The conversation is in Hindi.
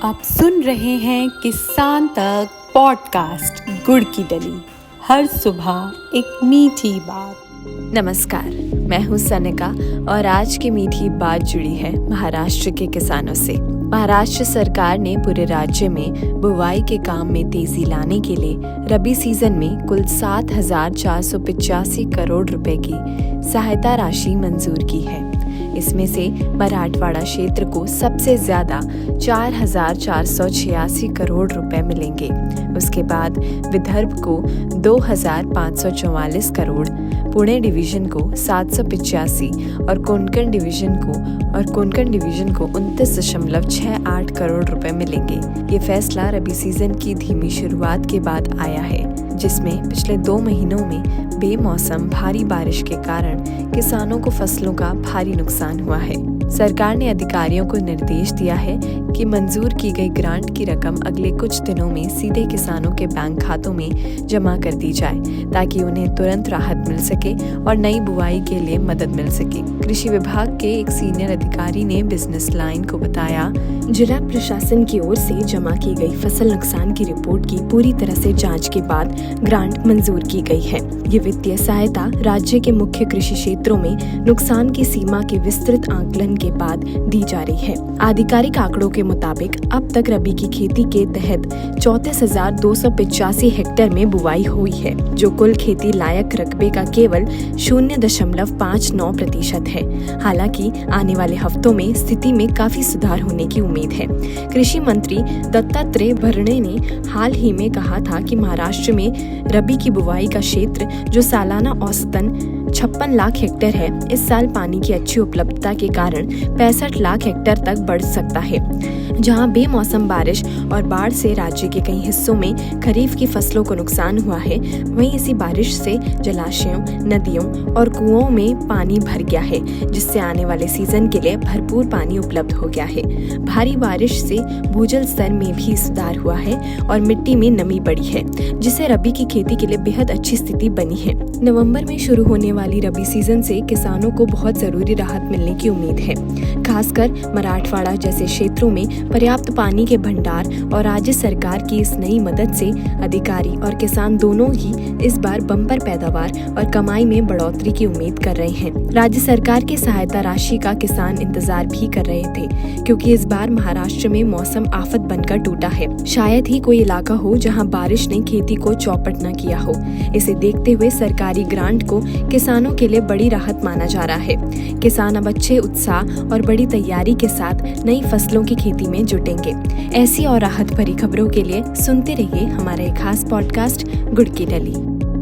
आप सुन रहे हैं किसान तक पॉडकास्ट गुड़ की डली। हर सुबह एक मीठी बात। नमस्कार, मैं हूँ सनिका और आज की मीठी बात जुड़ी है महाराष्ट्र के किसानों से। महाराष्ट्र सरकार ने पूरे राज्य में बुवाई के काम में तेजी लाने के लिए रबी सीजन में कुल 7,485 करोड़ रुपए की सहायता राशि मंजूर की है। इसमें से मराठवाड़ा क्षेत्र को सबसे ज्यादा 4,486 करोड़ रुपए मिलेंगे। उसके बाद विदर्भ को 2,544 करोड़, पुणे डिवीजन को 785 और कोंकण डिवीजन को 29.68 करोड़ रुपए मिलेंगे। ये फैसला रबी सीजन की धीमी शुरुआत के बाद आया है, जिसमें पिछले 2 महीनों में बेमौसम भारी बारिश के कारण किसानों को फसलों का भारी नुकसान हुआ है। सरकार ने अधिकारियों को निर्देश दिया है कि मंजूर की गई ग्रांट की रकम अगले कुछ दिनों में सीधे किसानों के बैंक खातों में जमा कर दी जाए, ताकि उन्हें तुरंत राहत मिल सके और नई बुआई के लिए मदद मिल सके। कृषि विभाग के एक सीनियर अधिकारी ने बिजनेस लाइन को बताया, जिला प्रशासन की ओर से जमा की गई फसल नुकसान की रिपोर्ट की पूरी तरह से जांच के बाद ग्रांट मंजूर की गई है। ये वित्तीय सहायता राज्य के मुख्य कृषि क्षेत्रों में नुकसान की सीमा के विस्तृत आकलन के बाद दी जा रही है। आधिकारिक आंकड़ों के मुताबिक अब तक रबी की खेती के तहत 34,285 हेक्टेयर में बुवाई हुई है, जो कुल खेती लायक रकबे का केवल 0.59% है। हालांकि आने वाले हफ्तों में स्थिति में काफी सुधार होने की उम्मीद है। कृषि मंत्री दत्तात्रेय भरणे ने हाल ही में कहा था कि महाराष्ट्र में रबी की बुवाई का क्षेत्र, जो सालाना औसतन 56 लाख हेक्टेयर है, इस साल पानी की अच्छी उपलब्धता के कारण 65 लाख हेक्टेयर तक बढ़ सकता है। जहां बेमौसम बारिश और बाढ़ से राज्य के कई हिस्सों में खरीफ की फसलों को नुकसान हुआ है, वहीं इसी बारिश से जलाशयों, नदियों और कुओं में पानी भर गया है, जिससे आने वाले सीजन के लिए भरपूर पानी उपलब्ध हो गया है। भारी बारिश से भूजल स्तर में भी सुधार हुआ है और मिट्टी में नमी बढ़ी है, जिससे रबी की खेती के लिए बेहद अच्छी स्थिति बनी है। नवंबर में शुरू होने वाली रबी सीजन से किसानों को बहुत जरूरी राहत मिलने की उम्मीद है। खासकर मराठवाड़ा जैसे क्षेत्रों में पर्याप्त पानी के भंडार और राज्य सरकार की इस नई मदद से अधिकारी और किसान दोनों ही इस बार बम्पर पैदावार और कमाई में बढ़ोतरी की उम्मीद कर रहे हैं। राज्य सरकार की सहायता राशि का किसान इंतजार भी कर रहे थे, क्योंकि इस बार महाराष्ट्र में मौसम आफत बनकर टूटा है। शायद ही कोई इलाका हो जहां बारिश ने खेती को चौपट न किया हो। इसे देखते हुए सरकारी ग्रांट को किसानों के लिए बड़ी राहत माना जा रहा है। किसान अब अच्छे उत्साह और बड़ी तैयारी के साथ नई फसलों की खेती में जुटेंगे। ऐसी और राहत भरी खबरों के लिए सुनते रहिए हमारा एक खास पॉडकास्ट गुड़ की डली।